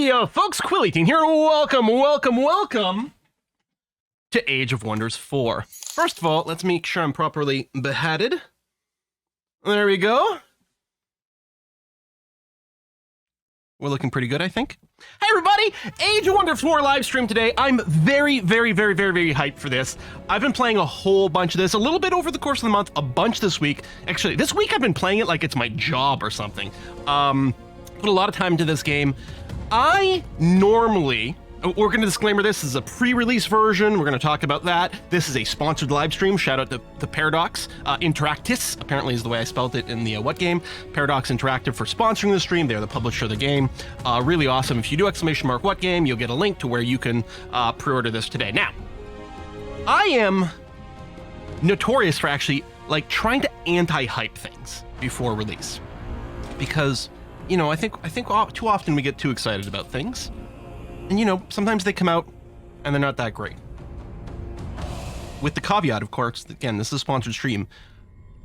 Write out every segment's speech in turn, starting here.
Hey, folks, Quill18 here. Welcome to Age of Wonders 4. First of all, let's make sure I'm properly beheaded. There we go. We're looking pretty good, I think. Hey, everybody! Age of Wonders 4 live stream today. I'm very hyped for this. I've been playing a whole bunch of this, a little bit over the course of the month, a bunch this week. Actually, this week I've been playing it like it's my job or something. Put a lot of time into this game. I normally, we're going to disclaimer this is a pre-release version. We're going to talk about that. This is a sponsored live stream. Shout out to Paradox Interactis, apparently is the way I spelled it in the what game. Paradox Interactive for sponsoring the stream. They're the publisher of the game. Really awesome. If you do ! What game, you'll get a link to where you can pre-order this today. Now, I am notorious for actually like trying to anti-hype things before release because, you know, I think too often we get too excited about things. And, you know, sometimes they come out and they're not that great. With the caveat, of course, again, this is a sponsored stream.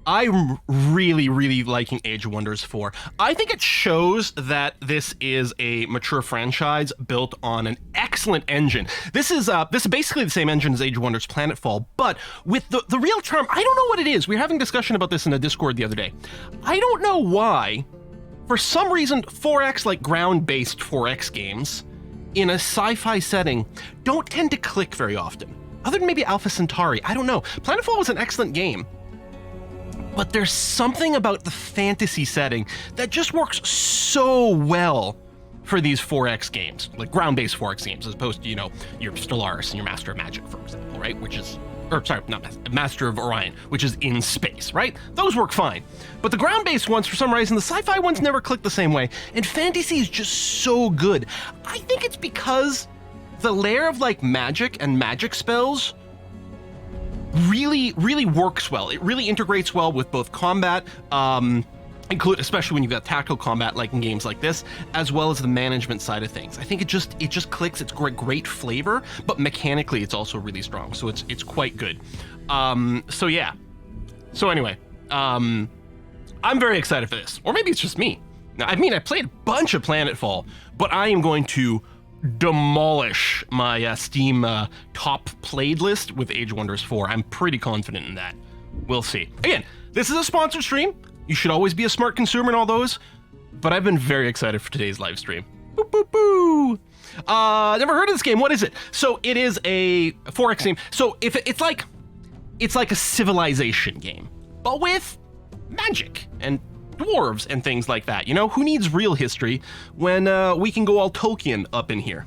I'm really liking Age of Wonders 4. I think it shows that this is a mature franchise built on an excellent engine. This is basically the same engine as Age of Wonders Planetfall, but with the real charm. I don't know what it is. We were having a discussion about this in a Discord the other day. I don't know why, for some reason, 4X, like ground-based 4X games, in a sci-fi setting, don't tend to click very often. Other than maybe Alpha Centauri, I don't know. Planetfall was an excellent game, but there's something about the fantasy setting that just works so well for these 4X games, like ground-based 4X games, as opposed to, you know, your Stellaris and your Master of Magic, for example, right? Which is, or sorry, not Master of Orion, which is in space, right? Those work fine. But the ground-based ones, for some reason, the sci-fi ones never click the same way, and fantasy is just so good. I think it's because the layer of like magic and magic spells really works well. It really integrates well with both combat, especially when you've got tactical combat like in games like this, as well as the management side of things. I think it just clicks. It's great flavor, but mechanically it's also really strong. So it's quite good. So yeah. So anyway, I'm very excited for this. Or maybe it's just me. Now, I mean, I played a bunch of Planetfall, but I am going to demolish my Steam top played list with Age of Wonders 4. I'm pretty confident in that. We'll see. Again, this is a sponsored stream. You should always be a smart consumer and all those, but I've been very excited for today's live stream. Boo, boo, boo. Never heard of this game. What is it? So it is a 4X game. So if it's like a civilization game, but with magic and dwarves and things like that. You know, who needs real history when we can go all Tolkien up in here?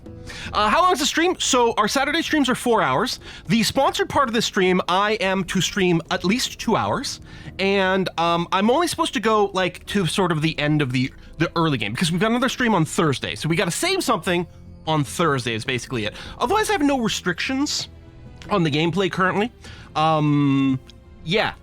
How long is the stream? So our Saturday streams are 4 hours. The sponsored part of the stream, I am to stream at least 2 hours, and I'm only supposed to go like to sort of the end of the early game because we've got another stream on Thursday. So we got to save something on Thursday is basically it. Otherwise, I have no restrictions on the gameplay currently. Yeah.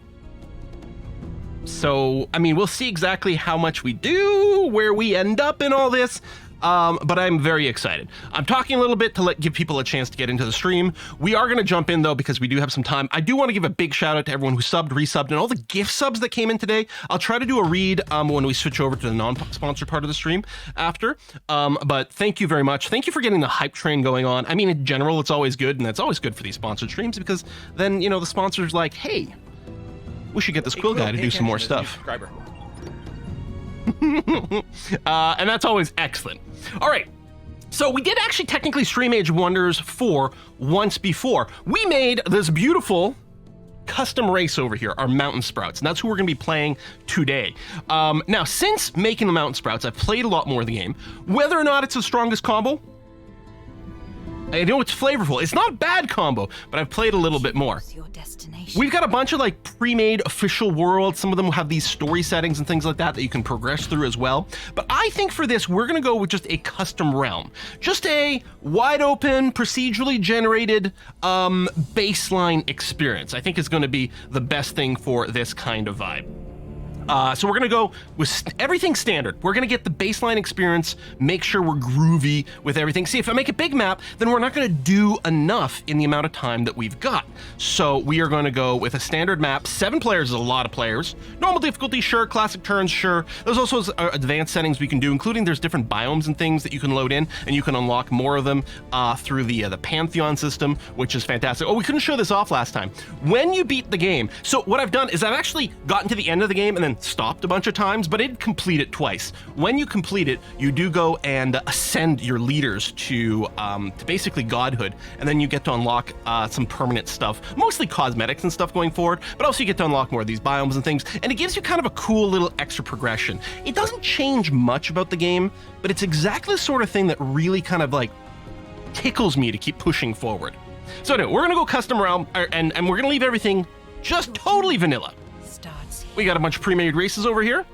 So, I mean, we'll see exactly how much we do, where we end up in all this, but I'm very excited. I'm talking a little bit to give people a chance to get into the stream. We are going to jump in, though, because we do have some time. I do want to give a big shout out to everyone who subbed, resubbed, and all the gift subs that came in today. I'll try to do a read when we switch over to the non-sponsored part of the stream after, but thank you very much. Thank you for getting the hype train going on. I mean, in general, it's always good, and that's always good for these sponsored streams, because then, you know, the sponsor's like, hey, we should get this Quill guy to do some more stuff. And that's always excellent. All right. So we did actually technically stream Age of Wonders 4 once before. We made this beautiful custom race over here, our Mountain Sprouts, and that's who we're going to be playing today. Now, since making the Mountain Sprouts, I've played a lot more of the game. Whether or not it's the strongest combo, I know it's flavorful. It's not a bad combo, but I've played a little bit more. We've got a bunch of like pre-made official worlds. Some of them will have these story settings and things like that that you can progress through as well. But I think for this, we're going to go with just a custom realm. Just a wide open, procedurally generated baseline experience. I think is going to be the best thing for this kind of vibe. So we're going to go with everything standard. We're going to get the baseline experience, make sure we're groovy with everything. See, if I make a big map, then we're not going to do enough in the amount of time that we've got. So we are going to go with a standard map. 7 players is a lot of players. Normal difficulty, sure. Classic turns, sure. There's also advanced settings we can do, including there's different biomes and things that you can load in, and you can unlock more of them through the Pantheon system, which is fantastic. Oh, we couldn't show this off last time. When you beat the game, so what I've done is I've actually gotten to the end of the game and then stopped a bunch of times, but I did complete it twice. When you complete it, you do go and ascend your leaders to basically godhood, and then you get to unlock some permanent stuff, mostly cosmetics and stuff going forward, but also you get to unlock more of these biomes and things, and it gives you kind of a cool little extra progression. It doesn't change much about the game, but it's exactly the sort of thing that really kind of like tickles me to keep pushing forward. So anyway, we're gonna go custom realm, and we're gonna leave everything just totally vanilla. We got a bunch of pre-made races over here.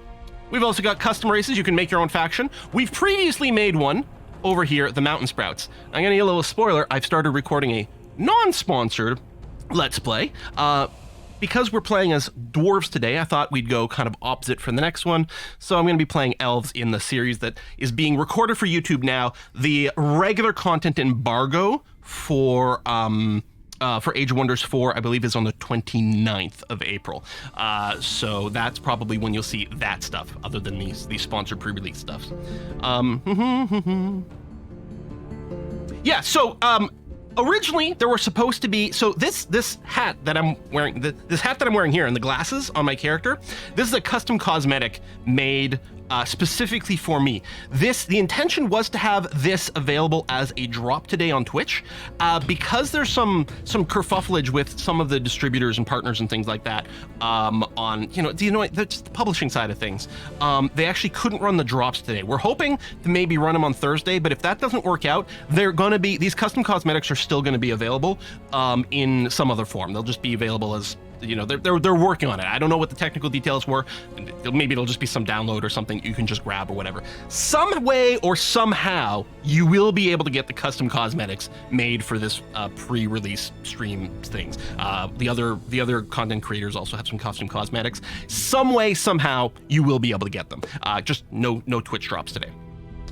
We've also got custom races. You can make your own faction. We've previously made one over here, the Mountain Sprouts. I'm gonna give a little spoiler. I've started recording a non-sponsored Let's Play. Because we're playing as dwarves today, I thought we'd go kind of opposite for the next one. So I'm gonna be playing elves in the series that is being recorded for YouTube now. The regular content embargo for Age of Wonders 4, I believe, is on the 29th of April. So that's probably when you'll see that stuff, other than these sponsored pre-release stuffs. Yeah, so originally there were supposed to be, so this hat that I'm wearing, this hat that I'm wearing here, and the glasses on my character, this is a custom cosmetic made specifically for me. The intention was to have this available as a drop today on Twitch, because there's some kerfuffleage with some of the distributors and partners and things like that on, that's the publishing side of things. They actually couldn't run the drops today. We're hoping to maybe run them on Thursday, but if that doesn't work out, these custom cosmetics are still going to be available in some other form. They'll just be available as, they're working on it. I don't know what the technical details were. Maybe it'll just be some download or something you can just grab or whatever. Some way or somehow, you will be able to get the custom cosmetics made for this pre-release stream things. The other content creators also have some custom cosmetics. Some way, somehow, you will be able to get them. Just no Twitch drops today.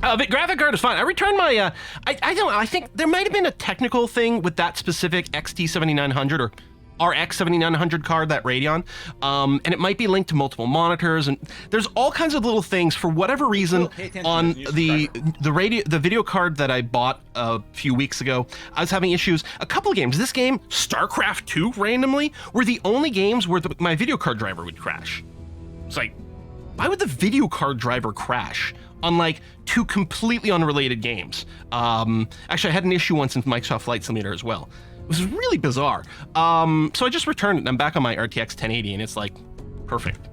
The graphic card is fine. I returned my, I think there might have been a technical thing with that specific XT7900 or RX 7900 card, that Radeon, and it might be linked to multiple monitors, and there's all kinds of little things. For whatever reason, on the video card that I bought a few weeks ago, I was having issues. A couple of games. This game, StarCraft 2, randomly, were the only games where my video card driver would crash. It's like, why would the video card driver crash on like 2 completely unrelated games? Actually, I had an issue once in Microsoft Flight Simulator as well. It was really bizarre. So I just returned it, and I'm back on my RTX 1080, and it's like, perfect.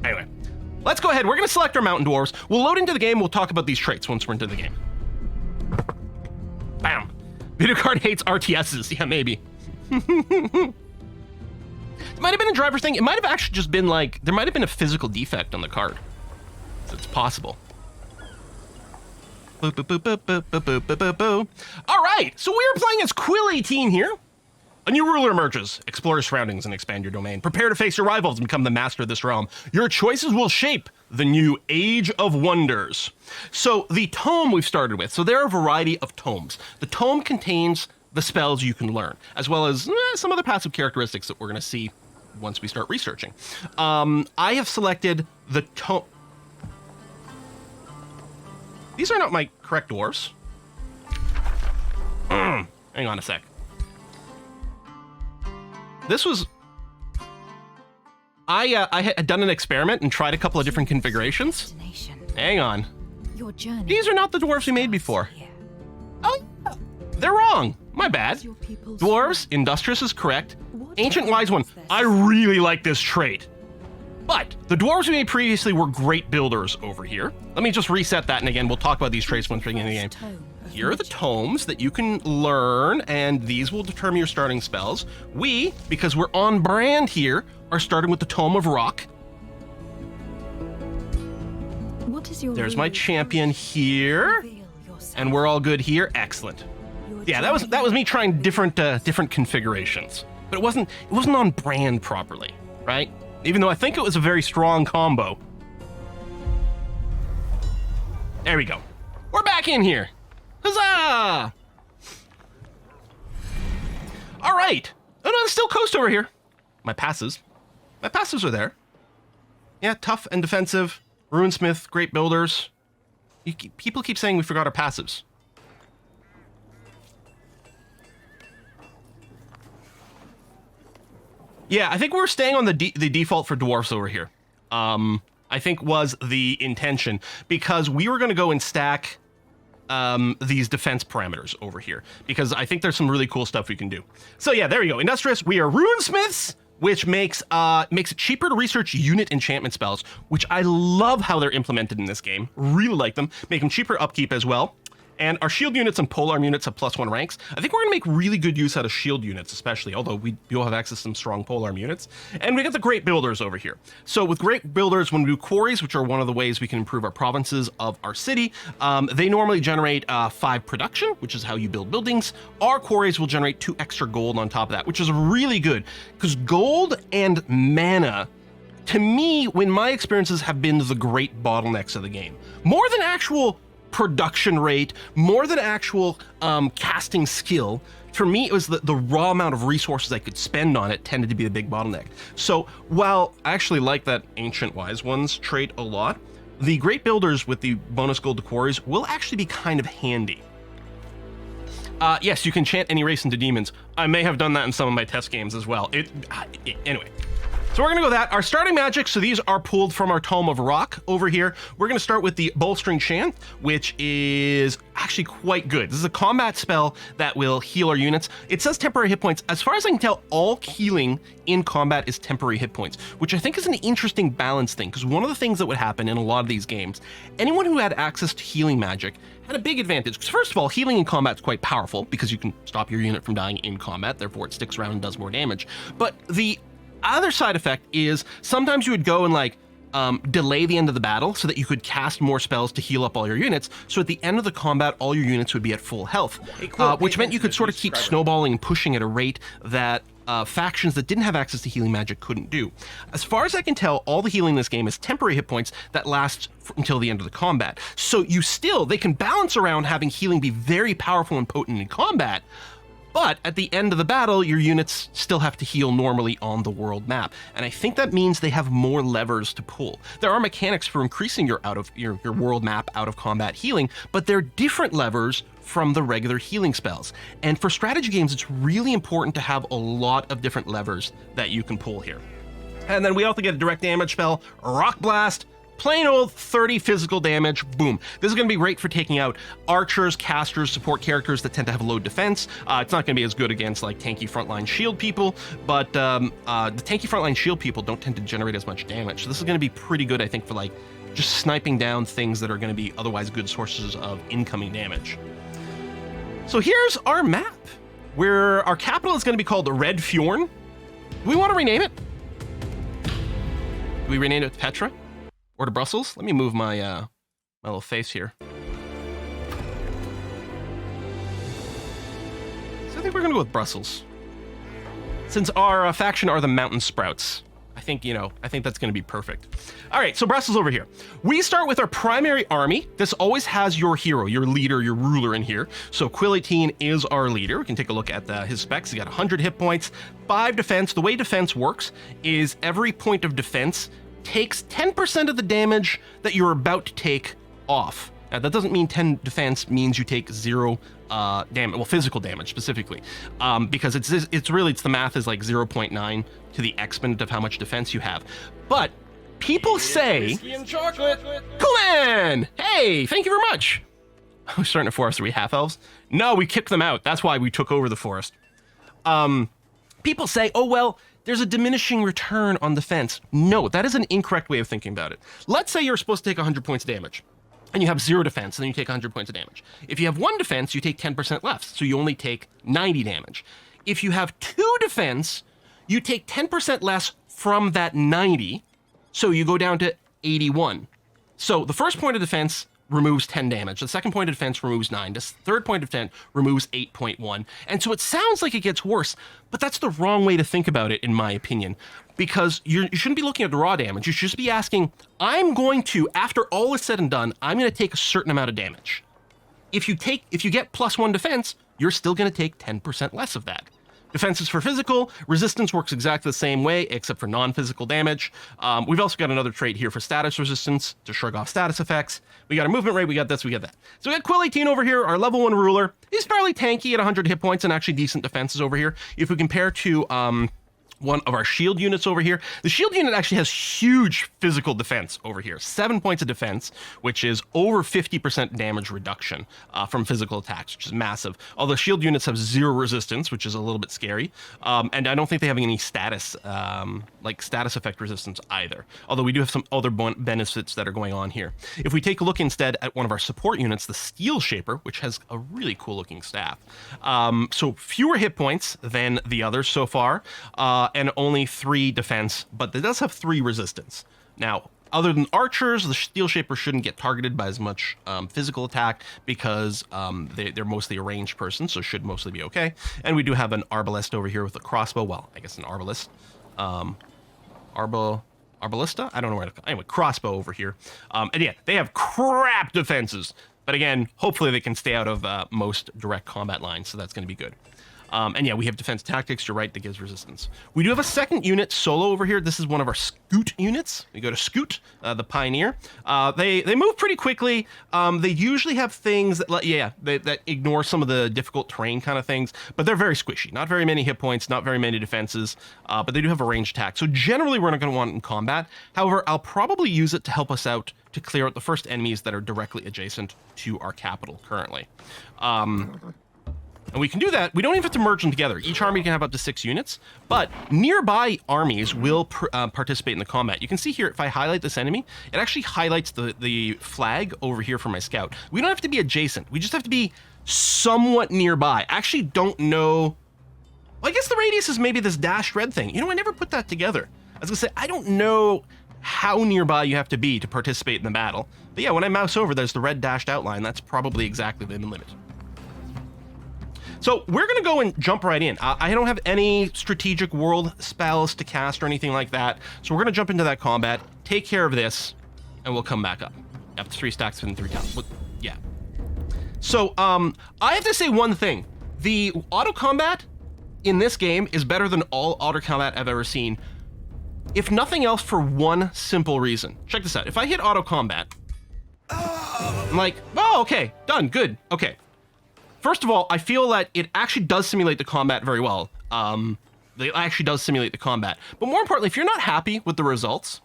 Anyway, let's go ahead. We're gonna select our mountain dwarves. We'll load into the game. We'll talk about these traits once we're into the game. Bam. Video card hates RTSs. Yeah, maybe. It might have been a driver thing. It might have actually just been like, there might have been a physical defect on the card. So it's possible. Boop, boop, boop, boop, boop, boop, boop, boop, boop, boop. All right, so we are playing as Quill 18 here. A new ruler emerges. Explore your surroundings and expand your domain. Prepare to face your rivals and become the master of this realm. Your choices will shape the new Age of Wonders. So the tome we've started with. So there are a variety of tomes. The tome contains the spells you can learn, as well as some other passive characteristics that we're going to see once we start researching. I have selected the tome. These are not my correct dwarves. Hang on a sec. This was... I had done an experiment and tried a couple of different configurations. Hang on. These are not the dwarves we made before. Oh, they're wrong. My bad. Dwarves, industrious is correct. Ancient Wise One. I really like this trait. But the dwarves we made previously were great builders over here. Let me just reset that, and again, we'll talk about these traits once we get in the game. Here are the tomes that you can learn, and these will determine your starting spells. We, because we're on brand here, are starting with the Tome of Rock. There's my champion here, and we're all good here. Excellent. Yeah, that was me trying different configurations, but it wasn't on brand properly, right? even though I think it was a very strong combo. There we go. We're back in here. Huzzah! All right. Oh, no, there's still coast over here. My passives are there. Yeah, tough and defensive. Runesmith, great builders. People keep saying we forgot our passives. Yeah, I think we're staying on the default for dwarfs over here. I think was the intention, because we were going to go and stack these defense parameters over here, because I think there's some really cool stuff we can do. So yeah, there we go. Industrious, we are runesmiths, which makes it cheaper to research unit enchantment spells, which I love how they're implemented in this game. Really like them. Make them cheaper upkeep as well. And our shield units and polearm units have +1 ranks. I think we're going to make really good use out of shield units, especially, although we will have access to some strong polearm units. And we got the great builders over here. So with great builders, when we do quarries, which are one of the ways we can improve our provinces of our city, they normally generate 5 production, which is how you build buildings. Our quarries will generate 2 extra gold on top of that, which is really good, because gold and mana, to me, when my experiences have been the great bottlenecks of the game, more than actual production rate, more than actual casting skill. For me, it was the raw amount of resources I could spend on it tended to be the big bottleneck. So while I actually like that Ancient Wise Ones trait a lot, the great builders with the bonus gold to quarries will actually be kind of handy. Yes, you can chant any race into demons. I may have done that in some of my test games as well. Anyway. So we're going to go that. Our starting magic, so these are pulled from our Tome of Rock over here. We're going to start with the Bolstering Chant, which is actually quite good. This is a combat spell that will heal our units. It says temporary hit points. As far as I can tell, all healing in combat is temporary hit points, which I think is an interesting balance thing, because one of the things that would happen in a lot of these games, anyone who had access to healing magic had a big advantage. Because first of all, healing in combat is quite powerful, because you can stop your unit from dying in combat, therefore it sticks around and does more damage. But the other side effect is sometimes you would go and like delay the end of the battle so that you could cast more spells to heal up all your units. So at the end of the combat, all your units would be at full health, which meant you could sort of keep snowballing and pushing at a rate that factions that didn't have access to healing magic couldn't do. As far as I can tell, all the healing in this game is temporary hit points that last until the end of the combat. So they can balance around having healing be very powerful and potent in combat, but at the end of the battle, your units still have to heal normally on the world map. And I think that means they have more levers to pull. There are mechanics for increasing your world map out of combat healing, but they're different levers from the regular healing spells. And for strategy games, it's really important to have a lot of different levers that you can pull here. And then we also get a direct damage spell, Rock Blast. Plain old 30 physical damage, boom. This is going to be great for taking out archers, casters, support characters that tend to have low defense. It's not going to be as good against like tanky frontline shield people, but the tanky frontline shield people don't tend to generate as much damage. So this is going to be pretty good, I think, for like just sniping down things that are going to be otherwise good sources of incoming damage. So here's our map, where our capital is going to be called Red Fjorn. Do we want to rename it? Do we rename it Petra? Or to Brussels? Let me move my my little face here. So I think we're gonna go with Brussels. Since our faction are the Mountain Sprouts, I think that's gonna be perfect. All right, so Brussels over here. We start with our primary army. This always has your hero, your leader, your ruler in here. So Quillatine is our leader. We can take a look at his specs. He's got 100 hit points, 5 defense. The way defense works is every point of defense takes 10% of the damage that you're about to take off. Now, that doesn't mean 10 defense means you take 0 damage, well, physical damage specifically, because it's the math is like 0.9 to the exponent of how much defense you have. But people say, whiskey and chocolate. Cool man, hey, thank you very much. We're starting a forest. Are we half elves? No, we kicked them out. That's why we took over the forest. People say, oh well, there's a diminishing return on defense. No, that is an incorrect way of thinking about it. Let's say you're supposed to take 100 points of damage, and you have 0 defense, and then you take 100 points of damage. If you have 1 defense, you take 10% less, so you only take 90 damage. If you have 2 defense, you take 10% less from that 90, so you go down to 81. So the first point of defense removes 10 damage. The second point of defense removes 9. The third point of defense removes 8.1. And so it sounds like it gets worse, but that's the wrong way to think about it, in my opinion, because you shouldn't be looking at the raw damage. You should just be asking, I'm going to, after all is said and done, I'm going to take a certain amount of damage. If you get +1 defense, you're still going to take 10% less of that. Defense is for physical. Resistance works exactly the same way, except for non-physical damage. We've also got another trait here for status resistance to shrug off status effects. We got a movement rate, we got this, we got that. So we got Quill 18 over here, our level 1 ruler. He's fairly tanky at 100 hit points and actually decent defenses over here. If we compare to one of our shield units over here. The shield unit actually has huge physical defense over here. 7 points of defense, which is over 50% damage reduction from physical attacks, which is massive. Although shield units have 0 resistance, which is a little bit scary. And I don't think they have any status, like status effect resistance either. Although we do have some other benefits that are going on here. If we take a look instead at one of our support units, the Steel Shaper, which has a really cool looking staff. So fewer hit points than the others so far. And only 3 defense, but it does have 3 resistance. Now, other than archers, the Steel Shaper shouldn't get targeted by as much physical attack because they're mostly a ranged person, so should mostly be okay. And we do have an arbalest over here with a crossbow. Well, I guess an arbalest. Arbalista? I don't know where to go. Anyway, crossbow over here. And yeah, they have crap defenses. But again, hopefully they can stay out of most direct combat lines, so that's going to be good. And yeah, we have defense tactics, you're right, that gives resistance. We do have a second unit solo over here. This is one of our Scoot units. We go to Scoot, the Pioneer. They move pretty quickly. They usually have things that, that ignore some of the difficult terrain kind of things, but they're very squishy. Not very many hit points, not very many defenses, but they do have a ranged attack. So generally we're not going to want it in combat. However, I'll probably use it to help us out to clear out the first enemies that are directly adjacent to our capital currently. And we can do that. We don't even have to merge them together. Each army can have up to 6 units, but nearby armies will participate in the combat. You can see here, if I highlight this enemy, it actually highlights the flag over here for my scout. We don't have to be adjacent. We just have to be somewhat nearby. I actually don't know. Well, I guess the radius is maybe this dashed red thing. You know, I never put that together. I was gonna say, I don't know how nearby you have to be to participate in the battle. But yeah, when I mouse over, there's the red dashed outline. That's probably exactly the limit. So we're going to go and jump right in. I don't have any strategic world spells to cast or anything like that. So we're going to jump into that combat, take care of this, and we'll come back up. Yep, 3 stacks within 3 tiles. Yeah. So I have to say one thing. The auto combat in this game is better than all auto combat I've ever seen. If nothing else, for one simple reason. Check this out. If I hit auto combat, I'm like, oh, okay, done, good, okay. First of all, I feel that it actually does simulate the combat very well. It actually does simulate the combat. But more importantly, if you're not happy with the results,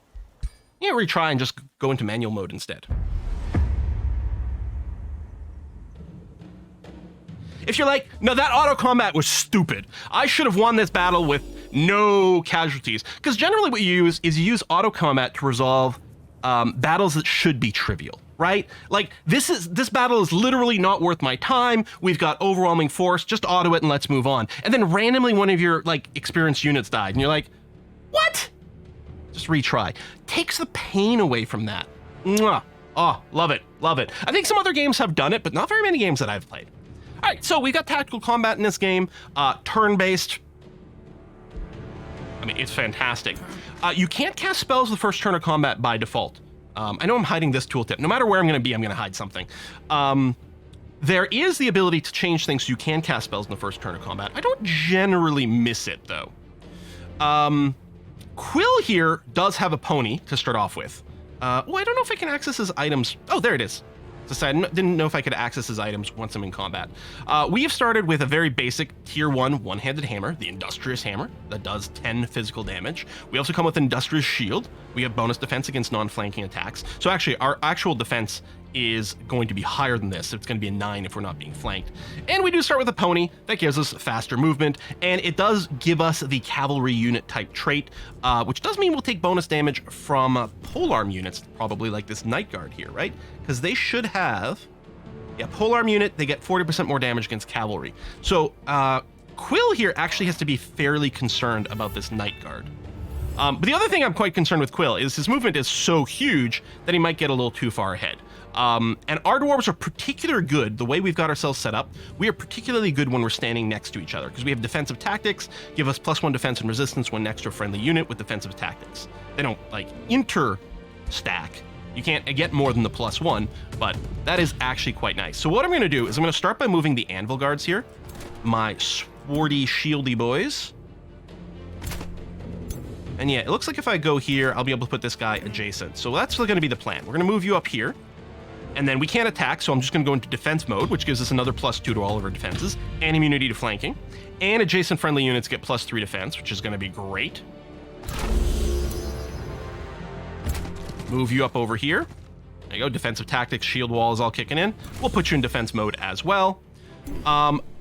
you know, retry and just go into manual mode instead. If you're like, no, that auto combat was stupid. I should have won this battle with no casualties. Because generally what you use is you use auto combat to resolve battles that should be trivial. Right? Like, this battle is literally not worth my time. We've got overwhelming force. Just auto it and let's move on. And then randomly one of your, like, experienced units died. And you're like, what? Just retry. Takes the pain away from that. Mwah. Oh, love it. Love it. I think some other games have done it, but not very many games that I've played. All right, so we've got tactical combat in this game. Turn-based. I mean, it's fantastic. You can't cast spells the first turn of combat by default. I know I'm hiding this tooltip. No matter where I'm going to be, I'm going to hide something. There is the ability to change things so you can cast spells in the first turn of combat. I don't generally miss it, though. Quill here does have a pony to start off with. Well, I don't know if I can access his items. Oh, there it is. So I didn't know if I could access his items once I'm in combat. We have started with a very basic tier 1 one-handed hammer, the Industrious Hammer, that does 10 physical damage. We also come with Industrious Shield. We have bonus defense against non-flanking attacks. So actually, our actual defense is going to be higher than this. It's going to be a 9 if we're not being flanked. And we do start with a pony that gives us faster movement, and it does give us the cavalry unit type trait, which does mean we'll take bonus damage from polearm units, probably like this Night Guard here, right? Because they should have, yeah, polearm unit, they get 40% more damage against cavalry. So Quill here actually has to be fairly concerned about this Night Guard. But the other thing I'm quite concerned with Quill is his movement is so huge that he might get a little too far ahead. And our dwarves are particularly good, the way we've got ourselves set up, we are particularly good when we're standing next to each other, because we have defensive tactics, give us +1 defense and resistance when next to a friendly unit with defensive tactics. They don't, like, inter-stack. You can't get more than the +1, but that is actually quite nice. So what I'm going to do is I'm going to start by moving the anvil guards here, my swarty, shieldy boys. And yeah, it looks like if I go here, I'll be able to put this guy adjacent. So that's going to be the plan. We're going to move you up here, and then we can't attack, so I'm just going to go into defense mode, which gives us another +2 to all of our defenses, and immunity to flanking. And adjacent friendly units get +3 defense, which is going to be great. Move you up over here. There you go, defensive tactics, shield wall is all kicking in. We'll put you in defense mode as well.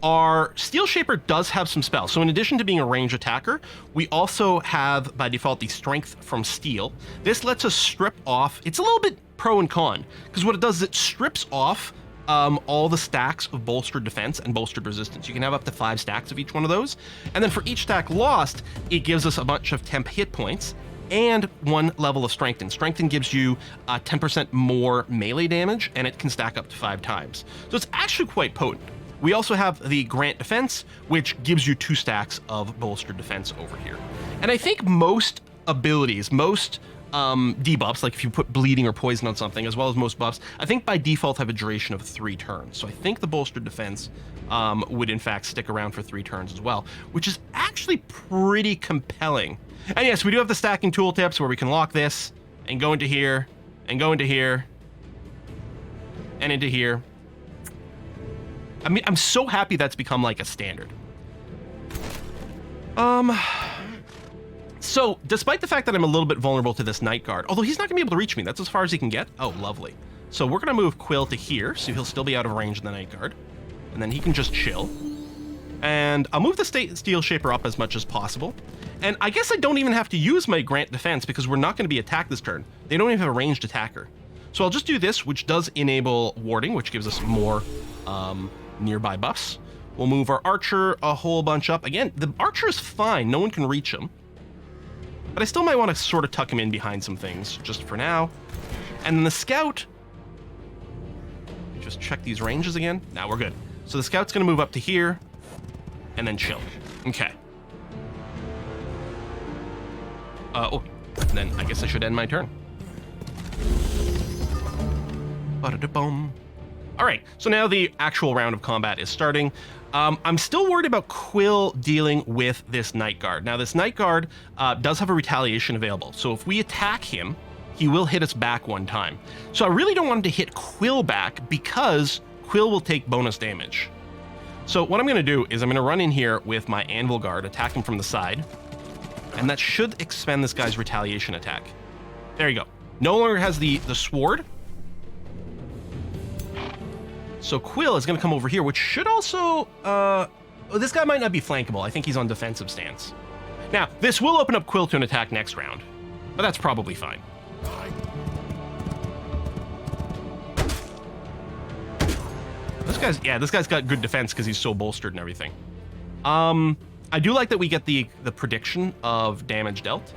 Our Steel Shaper does have some spells. So in addition to being a ranged attacker, we also have, by default, the Strength from Steel. This lets us strip off, it's a little bit pro and con, because what it does is it strips off all the stacks of bolstered defense and bolstered resistance. You can have up to 5 stacks of each one of those. And then for each stack lost, it gives us a bunch of temp hit points and 1 level of Strengthen. Strengthen gives you 10% more melee damage, and it can stack up to 5 times. So it's actually quite potent. We also have the Grant Defense, which gives you 2 stacks of bolstered defense over here. And I think most abilities, most debuffs, like if you put bleeding or poison on something, as well as most buffs, I think by default have a duration of 3 turns. So I think the bolstered defense would in fact stick around for 3 turns as well, which is actually pretty compelling. And yes, we do have the stacking tooltips where we can lock this and go into here and go into here and into here. I mean, I'm so happy that's become like a standard. So despite the fact that I'm a little bit vulnerable to this Night Guard, although he's not gonna be able to reach me, that's as far as he can get. Oh, lovely. So we're gonna move Quill to here, so he'll still be out of range of the Night Guard, and then he can just chill. And I'll move the Steel Shaper up as much as possible. And I guess I don't even have to use my Grant Defense because we're not gonna be attacked this turn. They don't even have a ranged attacker. So I'll just do this, which does enable warding, which gives us more nearby buffs. We'll move our Archer a whole bunch up. Again, the Archer is fine, no one can reach him. But I still might want to sort of tuck him in behind some things, just for now. And then the Scout, just check these ranges again. Now we're good. So the Scout's going to move up to here, and then chill. Okay. Oh, then I guess I should end my turn. Ba-da-da-bum. All right, so now the actual round of combat is starting. I'm still worried about Quill dealing with this Night Guard. Now, this Night Guard does have a retaliation available. So if we attack him, he will hit us back 1 time. So I really don't want him to hit Quill back because Quill will take bonus damage. So what I'm going to do is I'm going to run in here with my Anvil Guard, attack him from the side, and that should expend this guy's retaliation attack. There you go. No longer has the sword. So Quill is going to come over here, which should also... this guy might not be flankable. I think he's on defensive stance. Now, this will open up Quill to an attack next round, but that's probably fine. This guy's got good defense because he's so bolstered and everything. I do like that we get the prediction of damage dealt.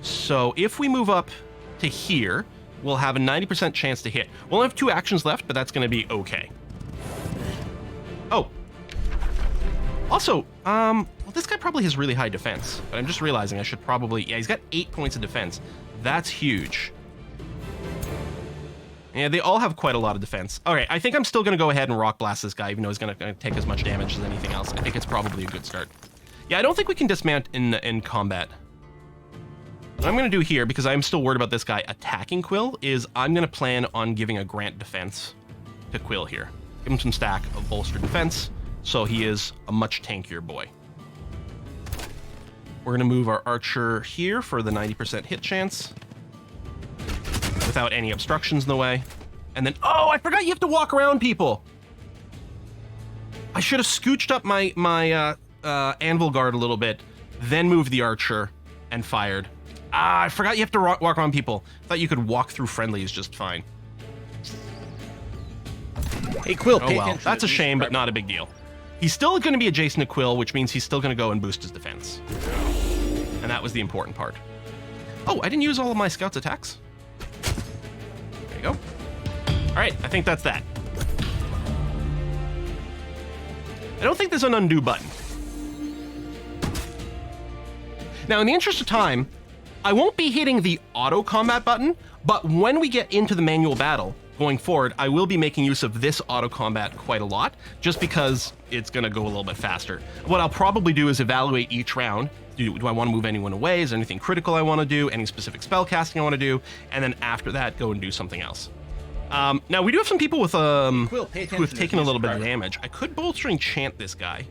So if we move up to here, we'll have a 90% chance to hit. We'll have 2 actions left, but that's going to be okay. Oh. Also, well, this guy probably has really high defense, but I'm just realizing I should probably... Yeah, he's got 8 points of defense. That's huge. Yeah, they all have quite a lot of defense. All right, I think I'm still going to go ahead and Rock Blast this guy, even though he's going to take as much damage as anything else. I think it's probably a good start. Yeah, I don't think we can dismount in combat. What I'm going to do here, because I'm still worried about this guy attacking Quill, is I'm going to plan on giving a Grant Defense to Quill here. Give him some stack of bolstered defense, so he is a much tankier boy. We're going to move our Archer here for the 90% hit chance, without any obstructions in the way. And then, oh, I forgot you have to walk around people. I should have scooched up my Anvil Guard a little bit, then moved the Archer and fired. Ah, I forgot you have to walk around people. I thought you could walk through friendlies just fine. Hey, Quill, oh well, that's a shame, but not a big deal. He's still going to be adjacent to Quill, which means he's still going to go and boost his defense. And that was the important part. Oh, I didn't use all of my Scout's attacks. There you go. right, I think that's that. I don't think there's an undo button. Now, in the interest of time, I won't be hitting the auto combat button, but when we get into the manual battle going forward, I will be making use of this auto combat quite a lot, just because it's going to go a little bit faster. What I'll probably do is evaluate each round. Do I want to move anyone away? Is there anything critical I want to do? Any specific spell casting I want to do? And then after that, go and do something else. Now, we do have some people with who have taken a little bit of damage. I could bolster enchant this guy.